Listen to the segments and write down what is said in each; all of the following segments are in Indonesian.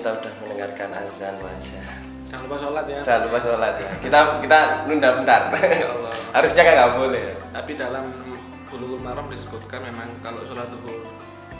kita udah mendengarkan azan Mas ya. Jangan lupa sholat ya. Jangan lupa sholat ya. Kita nunda bentar. Insyaallah. Harusnya kan nggak boleh ya. Tapi dalam Bulughul Maram disebutkan memang kalau sholat duhur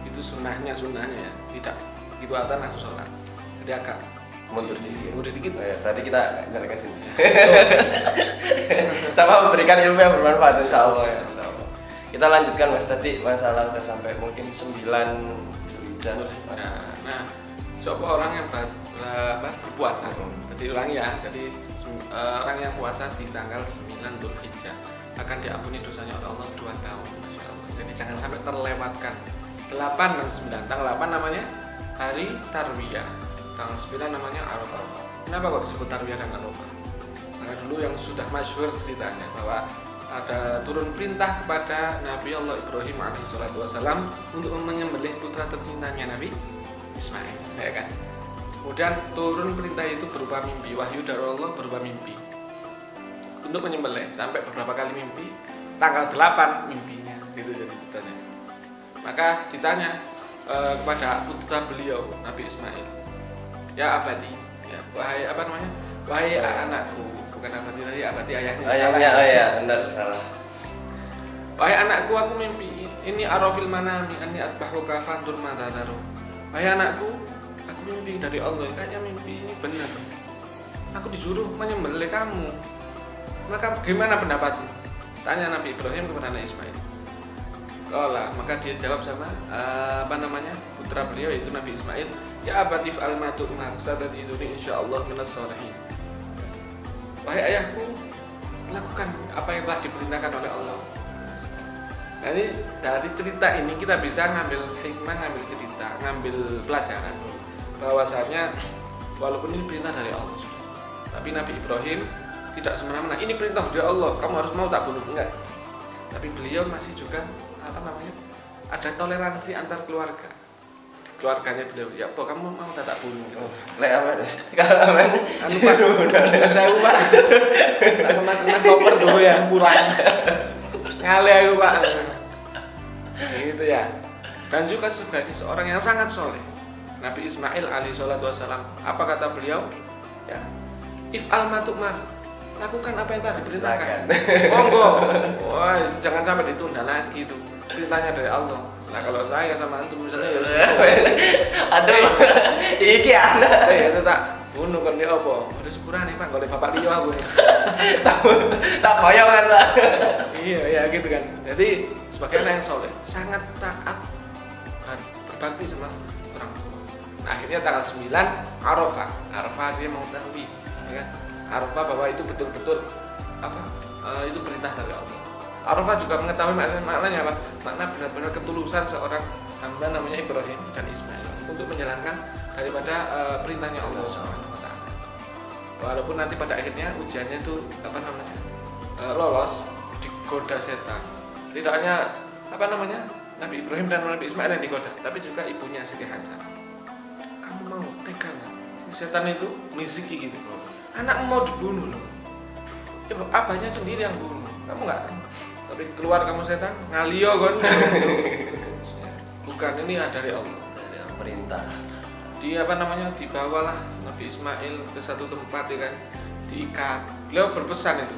itu sunnahnya ya, tidak gitu adzan langsung sholat. Jadi agak Mundur dikit. Oh, ya, berarti kita jalan ke sini. Sama memberikan ilmu yang bermanfaat insyaallah ya. Kita lanjutkan Mas, tadi masalah udah sampai mungkin 9 Dzulhijjah. Nah, siapa orang yang berpuasa? Jadi ulangi ya. Jadi orang yang puasa di tanggal 9 Dzulhijjah akan diampuni dosanya oleh Allah 2 tahun. Masya Allah. Jadi jangan sampai terlewatkan. 8 dan 9. Tanggal 8 namanya hari Tarwiyah. Tanggal 9 namanya Arafah. Kenapa kok disebut Tarwiyah dan Arafah? Karena dulu yang sudah masyhur ceritanya bahwa ada turun perintah kepada Nabi Allah Ibrahim alaihissalam untuk menyembelih putra tercintanya Nabi Ismail, ya kan? Kemudian turun perintah itu berupa mimpi, wahyu dari Allah berupa mimpi untuk menyembelih, sampai beberapa kali mimpi, tanggal 8 mimpinya, gitu jadi ceritanya. Maka ditanya kepada putra beliau Nabi Ismail, ya abadi, ya wahai apa namanya, wahai anakku, bukan abadi tadi, abadi ayahnya. Ayahnya, oh ya, benar salah. Wahai anakku, aku mimpi ini arafil manami anni atbahuka fandur mata taruh. Wahai anakku, aku mimpi dari Allah, kayaknya mimpi ini benar. Aku disuruh menyembelih kamu. Maka bagaimana pendapatmu? Tanya Nabi Ibrahim kepada Nabi Ismail. Maka dia jawab sama putra beliau yaitu Nabi Ismail, ya abatif al-matu satajiduni insyaallah minas sholihin. Wahai ayahku, lakukan apa yang telah diperintahkan oleh Allah. Jadi dari cerita ini kita bisa ngambil hikmah, ngambil cerita, ngambil pelajaran bahwasanya walaupun ini perintah dari Allah sudah, tapi Nabi Ibrahim tidak semena-mena ini perintah dari Allah, kamu harus mau tak bunuh, enggak. Tapi beliau masih juga ada toleransi antar keluarga. Keluarganya beliau, ya Pak, kamu mau tak bunuh gitu. Lek aman. Kalau aman. Pak, saya Pak. Aku masuk koper dulu ya, kurang. Ngale aku Pak. Gitu ya. Dan juga sebagai seorang yang sangat soleh, Nabi Ismail alaihissalam, apa kata beliau? Ya, if'al ma tu'mar, lakukan apa yang telah diperintahkan. Monggo. Wah, jangan sampai ditunda lagi itu. Perintahnya dari Allah. Nah, kalau saya sama antum misalnya ya aduh. Iki ana. Itu tak bunuh kan dia apa? Udah syukuran nih Pak, kalau bapak dia aku nih. Tak boyong kan Pak. Iya, ya gitu kan. Jadi sebagai anak yang soleh, sangat taat dan berbakti sama orang tua. Nah, akhirnya tanggal 9 Arafah. Arafah dia mengetahui, ya kan? Arafah bahwa itu betul-betul itu perintah dari Allah. Arafah juga mengetahui maknanya apa? Makna benar-benar ketulusan seorang hamba namanya Ibrahim dan Ismail untuk menjalankan daripada perintahnya Allah Subhanahu wa taala. Walaupun nanti pada akhirnya ujiannya itu lolos digoda setan. Tidak hanya Nabi Ibrahim dan Nabi Ismail yang digoda, tapi juga ibunya Siti Hajar. Kamu mau tega nggak? Setan itu misiki gitu. Anakmu mau dibunuh loh. Ya, abahnya sendiri yang bunuh. Kamu nggak? Tapi keluar kamu setan, ngalio kan? Bukan, ini dari Allah. Dari perintah. Dibawalah Nabi Ismail ke satu tempat ya kan, diikat. Beliau berpesan itu,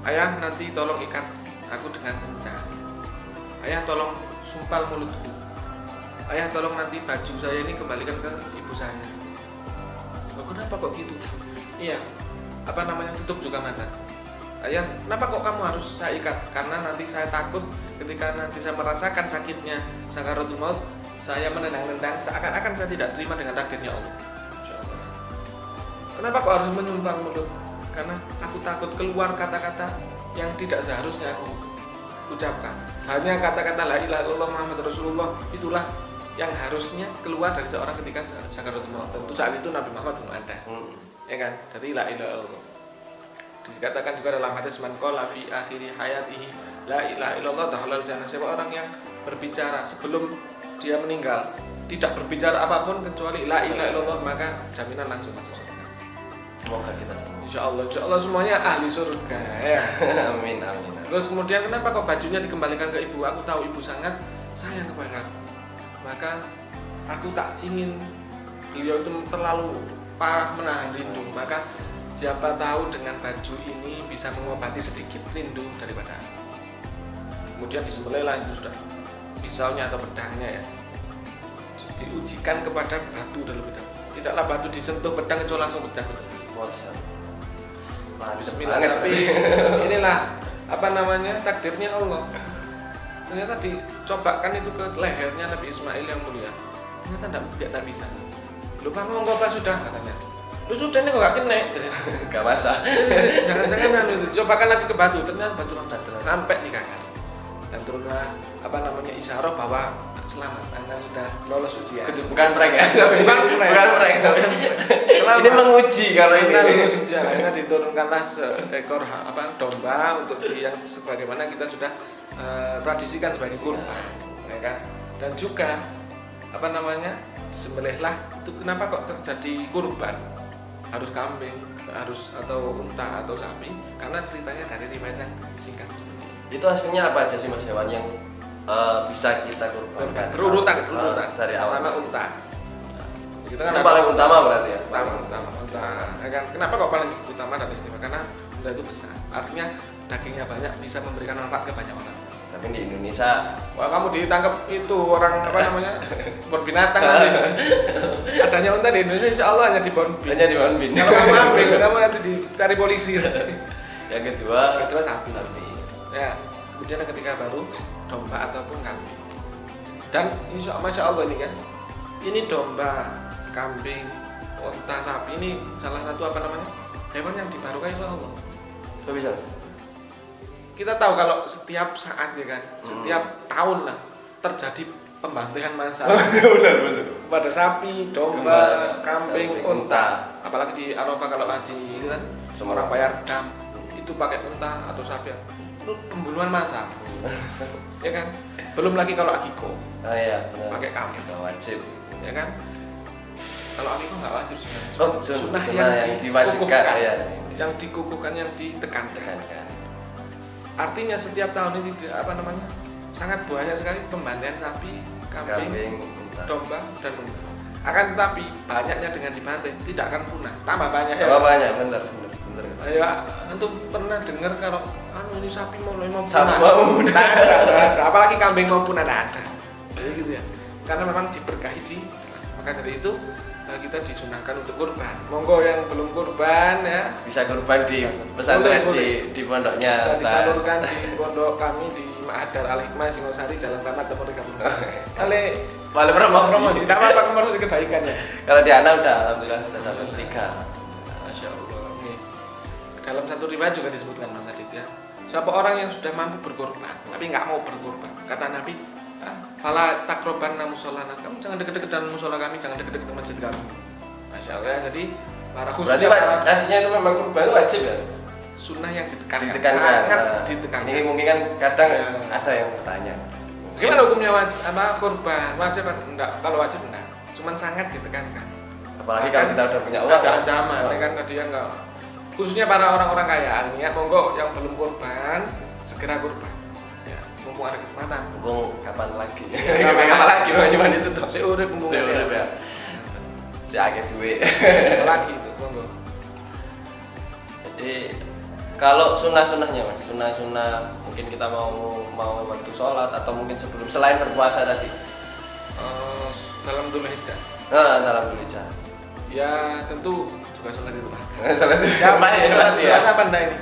ayah nanti tolong ikat aku dengan kencang. Ayah tolong sumpal mulutku. Ayah tolong nanti baju saya ini kembalikan ke ibu saya. Kenapa kok gitu? Iya, tutup juga mata. Ayah, kenapa kok kamu harus saya ikat? Karena nanti saya takut ketika nanti saya merasakan sakitnya sakaratul maut, saya menendang-nendang seakan-akan saya tidak terima dengan takdirnya Allah. Insyaallah. Kenapa kok harus menyumpal mulut? Karena aku takut keluar kata-kata yang tidak seharusnya aku ucapkan. Hanya kata-kata la ilaha illallah Muhammad Rasulullah itulah yang harusnya keluar dari seorang ketika sakaratul maut. Tentu saat itu Nabi Muhammad belum ada. Ya kan? Jadi la ilaha illallah. Dikatakan juga dalam hadis man qala fi akhiri hayatihi la ilaha illallah dakhalal jannah. Siapa orang yang berbicara sebelum dia meninggal tidak berbicara apapun kecuali la ilaha illallah, maka jaminan langsung masuk surga. Semoga kita semua. Insyaallah semuanya ahli surga ya. Amin. Terus kemudian kenapa kok bajunya dikembalikan ke ibu? Aku tahu ibu sangat sayang kepada aku. Maka aku tak ingin beliau itu terlalu parah menahan rindu, maka siapa tahu dengan baju ini bisa mengobati sedikit rindu daripada aku. Kemudian disembelihlah itu sudah pisaunya atau pedangnya ya. Terus diujikan kepada batu terlebih dahulu. Tidaklah batu disentuh pedang kecuali langsung pecah-pecah. Bismillah. Tapi inilah apa namanya takdirnya Allah. Ternyata dicobakan itu ke lehernya Nabi Ismail yang mulia. Ternyata tidak bisa. Lupa ngomong apa sudah katanya. Lu sudah ini kok gak kena. Gak masak. Jangan-jangan itu. Cobakan lagi ke batu. Ternyata batu langsung sampai 3 kali. Dan turunlah apa namanya isyarah bahwa selamat Anda sudah lolos ujian. Bukan prank ya. Bukan prank. Selamat. Ini menguji kalau ini. Anda lulus ujian. Akhirnya diturunkanlah seekor domba untuk yang sebagaimana kita sudah tradisikan sebagai kurban, ya kan? Dan juga apa namanya disembelihlah itu. Kenapa kok terjadi kurban? Harus kambing, harus atau unta atau sapi? Karena ceritanya dari riwayat yang singkat seperti ini. Itu aslinya apa aja sih Mas hewan yang bisa kita kurbankan? Berurutan dari awal. Pertama unta. Kita kan itu paling utama berarti ya? Utama. Ya kan? Kenapa kok paling utama dan istimewa? Karena unta itu besar. Artinya dagingnya banyak, bisa memberikan manfaat ke banyak orang. Tapi di Indonesia, wah kamu ditangkap itu orang apa namanya berbinatang nanti. Adanya unta di Indonesia insya Allah hanya di Bonbin. Kalau kamu ambil, kamu nanti dicari polisi. Yang kedua sapi. Ya, kemudian yang ketiga baru domba ataupun kambing. Dan masya Allah ini kan, ini domba, kambing, unta, sapi ini salah satu apa namanya hewan yang dibarukai oleh Allah. Kok bisa? Kita tahu kalau setiap saat ya kan, setiap tahun lah terjadi pembantaian massal. Benar. Pada sapi, domba, kambing, unta. unta. Apalagi di Arafah kalau haji itu kan, semua orang bayar dam itu pakai unta atau sapi. Itu pembunuhan massal. Ya kan? Belum lagi kalau akiko. Iya, benar. Pakai kambing. Enggak wajib. Ya kan? Kalau akiko enggak wajib sebenarnya. Sunnah yang diwajibkan ya. Yang dikukuhkan, yang ditekankan. Artinya setiap tahun ini apa namanya sangat banyak sekali pembantaian sapi, kambing, domba dan unta. Akan tetapi banyaknya dengan dibantai tidak akan punah, tambah banyak ya. Banyak, benar. Ya, antum pernah dengar kalau ini sapi mau punah? Tidak ada. Apalagi kambing mau punah tidak ada. Jadi gitu ya. Karena memang diberkahi di maka dari itu kita disunahkan untuk kurban. Monggo yang belum kurban ya bisa kurban di pesantren di pondoknya. Bisa disalurkan di pondok kami di Ma'had Darul Hikmah Singosari Jalan Rahmat Timur 30. Boleh promosi. Tidak apa-apa, promosi kebaikan ya. Kalau di Ana udah alhamdulillah sudah dapat 3. Masya Allah. Nih. Dalam satu riwayat juga disebutkan Mas Adit ya. Siapa orang yang sudah mampu berkorban tapi nggak mau berkorban, kata Nabi, fala takrobanna musholana, kamu jangan deket-deket dengan musola kami, jangan deket-deket dengan masjid kami. Masya Allah ya, jadi para khusus. Berarti aslinya itu memang kurban wajib ya? Sunnah yang ditekankan. Sangat ditekankan. Ini mungkin kan kadang ada yang bertanya. Gimana hukumnya kurban? Wajib enggak? Kalau wajib enggak. Cuman sangat ditekankan. Apalagi kalau kita udah punya uang. Ada ancaman, kan dia enggak. Khususnya para orang-orang kaya, ya monggo yang belum kurban segera kurban. Mumpung ada kesempatan. Mumpung kapan lagi? Kapan lagi? Cuma itu tuh. Si urip mumpung ya. Si akeh duit. Lagi itu, monggo. Jadi kalau sunnah-sunnahnya Mas, sunnah-sunnah mungkin kita mau waktu sholat atau mungkin sebelum selain berpuasa tadi. Dalam Dzulhijjah. Dalam Dzulhijjah. Ya tentu juga sholat di rumah. Sholat di rumah ya. Apa enggak ini?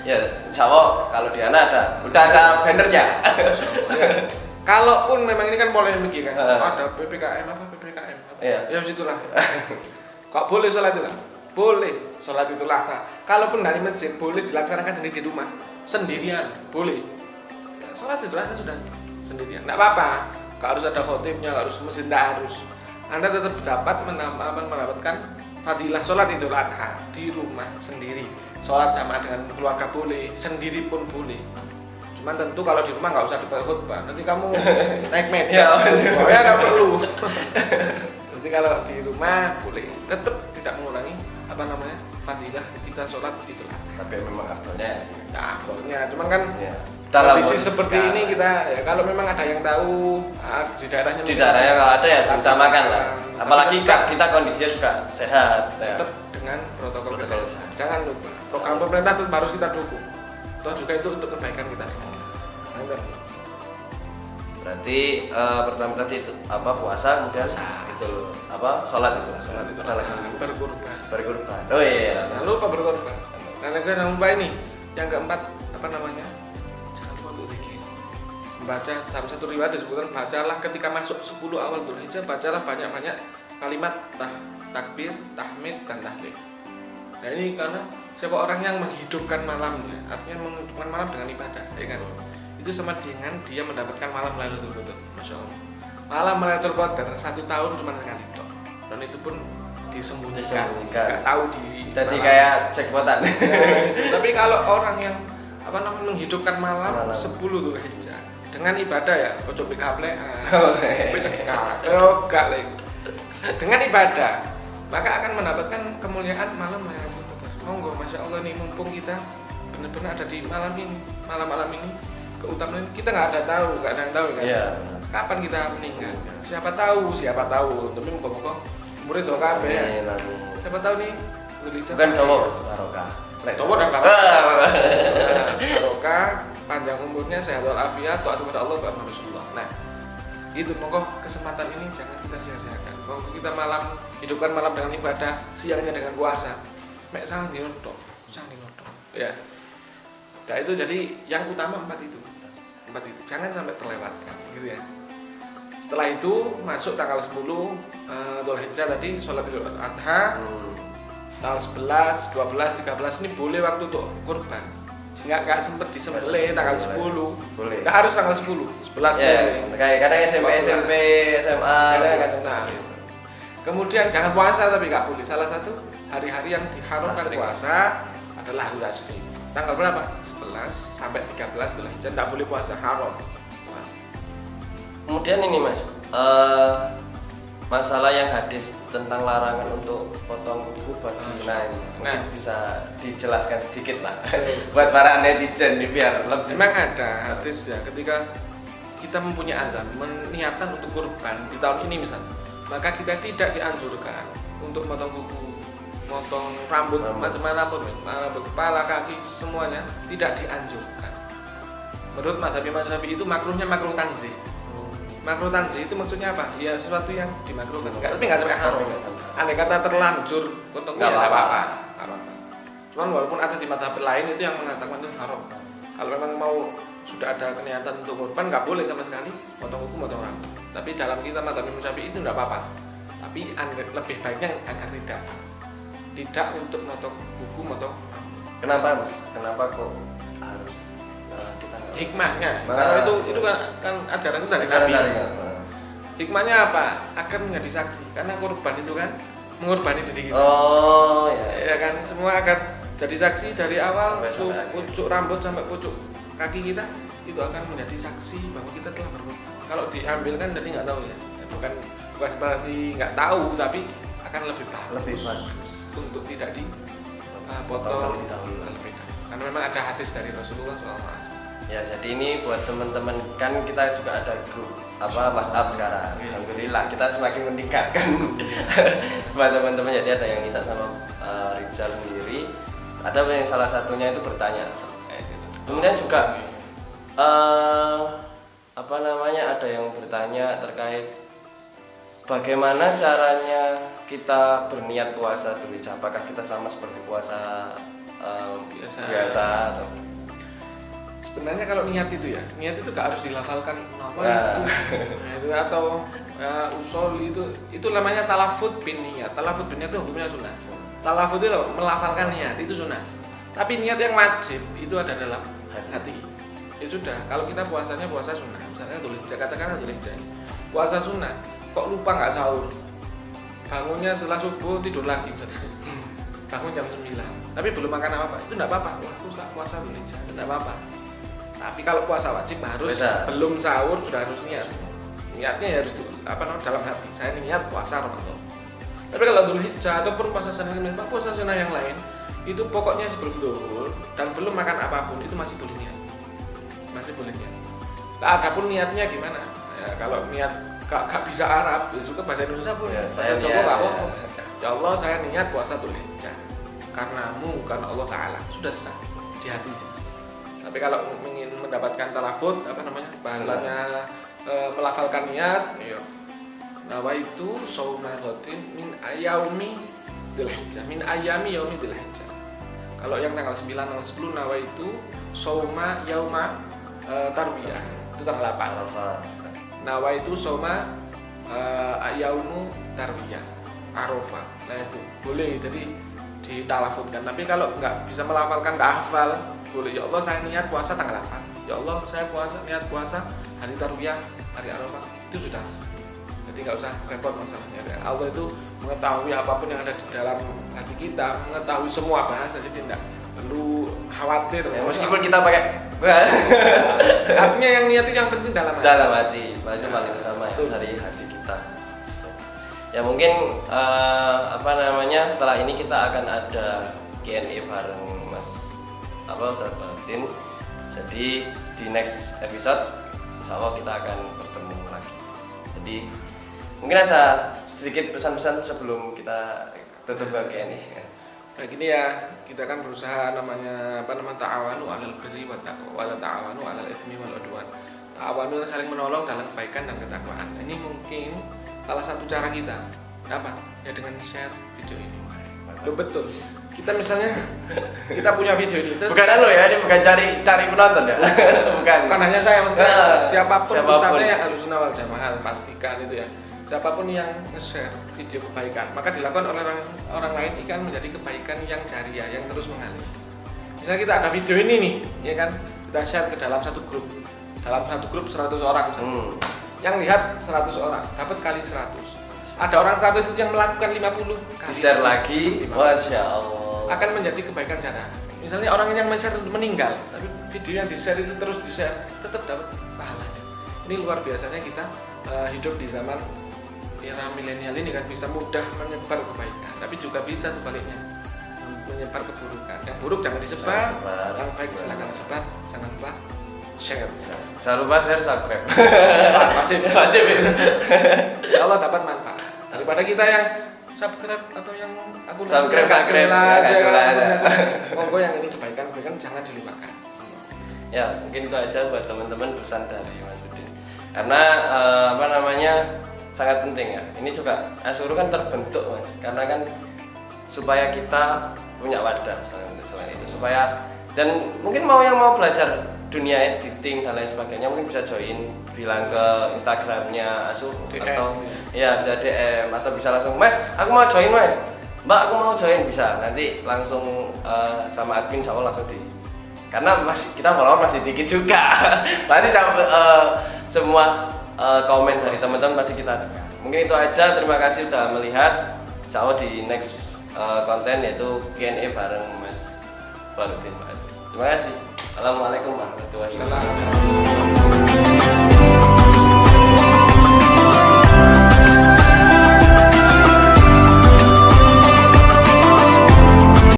Ya, insyaallah kalau di Ana udah ada bannernya. Ya. Kalaupun memang ini kan polemik ya kan, ada PPKM apa? Iya. Ya situlah. Kok boleh sholat itu? Boleh sholat itulah. Kalaupun dari masjid boleh dilaksanakan sendiri di rumah, sendirian boleh. Sholat itulah sudah sendirian, nggak apa-apa. Nggak harus ada khotibnya, nggak harus masjid, nggak harus. Anda tetap dapat mendapatkan fadilah sholat Idul Adha di rumah sendiri. Sholat jamaah dengan keluarga boleh, sendiri pun boleh. Cuman tentu kalau di rumah nggak usah dipakai khutbah. Nanti kamu naik meja, ya nggak perlu. Nanti kalau di rumah boleh, tetap tidak mengurangi fadilah kita sholat Idul Adha. Tapi memang afdolnya. Ya afdolnya, cuman kan kondisi seperti ini kita ya kalau memang ada yang tahu di daerahnya kalau ada ya diutamakan lah. Apalagi kita kondisinya juga sehat. Tetap dengan protokol kesehatan. Jangan lupa program pemerintah itu harus kita dukung. Toh juga itu untuk kebaikan kita semua. Berarti pertama tadi itu puasa kemudian itu sholat itu ada lagi berkurban. Oh iya. Lalu lupa berkurban. Nah, yang lupa ini yang keempat jangan lupa untuk zikir. Membaca dalam satu riwayat disebutkan bacalah ketika masuk 10 awal Dzulhijjah, bacalah banyak-banyak kalimat takbir, tahmid dan tahlil. Nah ini karena siapa orang yang menghidupkan malamnya, artinya menghidupkan malam dengan ibadah, ya kan? Itu sama dengan dia mendapatkan malam Lailatul Qadar. Masya Allah. Malam Lailatul Qadar 1 tahun cuma sekali tok. Dan itu pun disembunyikan. Nggak tahu di. Jadi kayak jackpotan. Tapi kalau orang yang menghidupkan malam 10 Dzulhijjah dengan ibadah ya, ojo PKP, dengan ibadah maka akan mendapatkan kemuliaan malam Lailatul Qadar. Monggo, Masya Allah nih, mumpung kita benar-benar ada di malam ini keutamaan ini kita nggak ada yang tahu kan. Yeah. Kapan kita meninggal? Siapa tahu. Tapi muka-muka umur itu kabeh ya. Siapa tahu nih bukan cowok barokah. Cowok dan barokah, panjang umurnya, sehat walafiat, taat kepada Allah, taat kepada Rasulullah. Nah, itu monggo kesempatan ini jangan kita sia-siakan. Monggo kita hidupkan malam dengan ibadah, siangnya dengan puasa. Mek sang dinoto. Ya. Nah itu jadi yang utama 4 itu. Jangan sampai terlewatkan gitu ya. Setelah itu masuk tanggal 10 Dzulhijjah tadi sholat Idul Adha. Tanggal 11, 12, 13 ini boleh waktu untuk kurban. Sehingga nggak sempat disembelih tanggal 10. Boleh. Nggak harus tanggal 10, 11 boleh. Kayak kadang SMP, SMA Kemudian jangan puasa tapi nggak boleh. Salah satu hari-hari yang diharamkan puasa adalah hari Tasrik. Tanggal berapa? 11 sampai 13 Dzulhijjah enggak boleh puasa, haram puasa. Kemudian ini Mas, masalah yang hadis tentang larangan untuk potong kuku bagi mungkin bisa dijelaskan sedikit lah buat para netizen nih biar lebih. Memang ada hadis ya, ketika kita mempunyai azam meniatkan untuk kurban di tahun ini misalnya, maka kita tidak dianjurkan untuk potong kuku, motong rambut macam-macam pun, kepala, kaki, semuanya tidak dianjurkan. Menurut mazhab Imam Syafi'i itu makruhnya makruh tanzih. Makruh tanzih itu maksudnya apa? Ya sesuatu yang dimakruhkan. Tapi nggak sampai haram. Andai kata terlanjur potongnya nggak apa-apa. Cuman walaupun ada di mazhab lain itu yang mengatakan itu haram. Kalau memang mau sudah ada niatan untuk kurban nggak boleh sama sekali potong kuku, potong rambut. Tapi dalam kita mazhab Imam Syafi'i itu nggak apa-apa. Tapi lebih baiknya agar tidak untuk motong kuku, motong rambut. Kenapa Mas? Kenapa kok harus kita hikmahnya? Karena itu kan ajaran itu dari Nabi. Hikmahnya apa? Akan menjadi saksi. Karena kurban itu kan mengurbani diri kita. Oh ya. Ya kan, semua akan jadi saksi dari awal pucuk rambut sampai pucuk kaki kita itu akan menjadi saksi bahwa kita telah berkorban. Kalau diambil kan jadi nggak tahu ya. Bukan berarti nggak tahu, tapi akan lebih bagus. Untuk tidak dipotong lebih dahulu. Karena memang ada hadis dari Rasulullah SAW. Ya, jadi ini buat teman-teman, kan kita juga ada grup WhatsApp sekarang. Alhamdulillah kita semakin meningkatkan. Buat teman-teman, jadi ada yang Nisa sama Rizal sendiri. Ada yang salah satunya itu bertanya terkait itu. Kemudian juga ada yang bertanya terkait bagaimana caranya kita berniat puasa Dzulhijjah. Apakah kita sama seperti puasa biasa atau? Sebenarnya kalau niat itu gak harus dilafalkan itu atau usul itu namanya talafud bin niat. Talafud bin niat itu hukumnya sunnah. Talafud itu melafalkan niat itu sunnah. Tapi niat yang wajib itu ada dalam hati. Ya sudah, kalau kita puasanya puasa sunnah, misalnya Dzulhijjah, katakanlah Dzulhijjah, puasa sunnah, kok lupa nggak sahur, bangunnya setelah subuh tidur lagi, bangun jam 9, tapi belum makan apa-apa, itu nggak apa-apa. Wah, aku setelah puasa Dzulhijjah, nggak apa-apa. Tapi kalau puasa wajib harus belum sahur sudah harus niat. Niatnya harus dalam hati. Saya niat puasa Ramadan. Tapi kalau Dzulhijjah ataupun puasa sunnah yang lain, itu pokoknya sebelum zuhur dan belum makan apapun itu masih boleh niat. masih boleh niat. Nah, adapun niatnya gimana? Ya, kalau niat gak bisa Arab, ya juga bahasa Indonesia pun. Ya, Bahasa saya Jawa niat, gak ya. apa-apa. Ya Allah, saya niat puasa Dzulhijjah karenamu, karena Allah Ta'ala. Sudah sah di hatinya. Tapi kalau ingin mendapatkan talafut, apa namanya, bahasanya melafalkan niat, iya. Nawaitu shauma ghadin min ayaumi Dzulhijjah, min ayami yaumi Dzulhijjah. Kalau yang tanggal 9, tanggal 10 nawaitu shauma yauma tarwiyah, itu tanggal 8. Arafah. Nawaitu shauma yaumu tarwiyah, Arafah. Nah itu boleh, jadi ditalafutkan. Tapi kalau nggak bisa melafalkan, nggak hafal, boleh. Ya Allah, saya niat puasa tanggal 8. Ya Allah, saya niat puasa hari tarwiyah, hari Arafah. Itu sudah sah. Jadi nggak usah repot masalahnya. Allah itu mengetahui apapun yang ada di dalam hati kita, mengetahui semua bahasa, jadi tidak perlu khawatir. Ya, meskipun kita pakai artinya yang niat itu yang penting dalam hati. dalam hati, itu paling utama ya, dari hati kita. Ya mungkin apa namanya, setelah ini kita akan ada Q&A bareng Mas Ustadz Balutin. Jadi di next episode insya Allah kita akan bertemu lagi. Jadi mungkin ada sedikit pesan-pesan sebelum kita tutup Q&A. Nah gini ya, kita kan berusaha namanya ta'awanu 'alal birri wa taqwa wa la ta'awanu 'alal itsmi wal 'udwan. Ta'awanu saling menolong dalam kebaikan dan ketakwaan. Ini mungkin salah satu cara kita. Apa? Ya dengan share video ini. Loh betul. Kita misalnya kita punya video ini terus Bukan ini bukan cari penonton ya. bukan hanya saya, maksudnya siapapun siapapun. ustadznya yang Ahlussunnah wal Jamaah pastikan itu ya. Siapapun yang nge-share video kebaikan, maka dilakukan oleh orang lain ikan menjadi kebaikan yang jariah, yang terus mengalir. Misalnya kita ada video ini nih, ya kan, kita share ke dalam satu grup. Dalam satu grup 100 orang misalnya. Yang lihat 100 orang, dapat kali 100. Ada orang 100 itu yang melakukan 50 kali. Di-share lagi, Masya Allah. Akan menjadi kebaikan jariah. Misalnya orang yang men-share meninggal, tapi video yang di-share itu terus di-share, tetap dapat pahalanya. Ini luar biasanya kita hidup di zaman era milenial ini kan, bisa mudah menyebar kebaikan, tapi juga bisa sebaliknya menyebar keburukan. Yang buruk jangan disebar, yang baik silakan sebar, jangan lupa share. Jangan lupa share, subscribe. Wajib. Insya Allah dapat manfaat daripada kita yang subscribe atau yang akun subscribe. Monggo yang ini kebaikan jangan dilupakan. Ya mungkin itu aja buat teman-teman pesan dari Mas Udin. Karena apa namanya, sangat penting ya. Ini juga Asuru kan terbentuk Mas, karena kan supaya kita punya wadah selain itu, supaya dan mungkin yang mau belajar dunia editing dan lain sebagainya mungkin bisa join, bilang ke Instagramnya Asuru atau ya bisa DM atau bisa langsung, Mas aku mau join Mas, Mbak aku mau join, bisa nanti langsung sama admin insya Allah langsung karena kita follower masih dikit juga. Masih semua komen dari teman-teman masih kita. Mungkin itu aja, terima kasih sudah melihat. Insya Allah di next konten yaitu Q&A bareng Mas Balutin. Terima kasih. Assalamualaikum warahmatullahi wabarakatuh.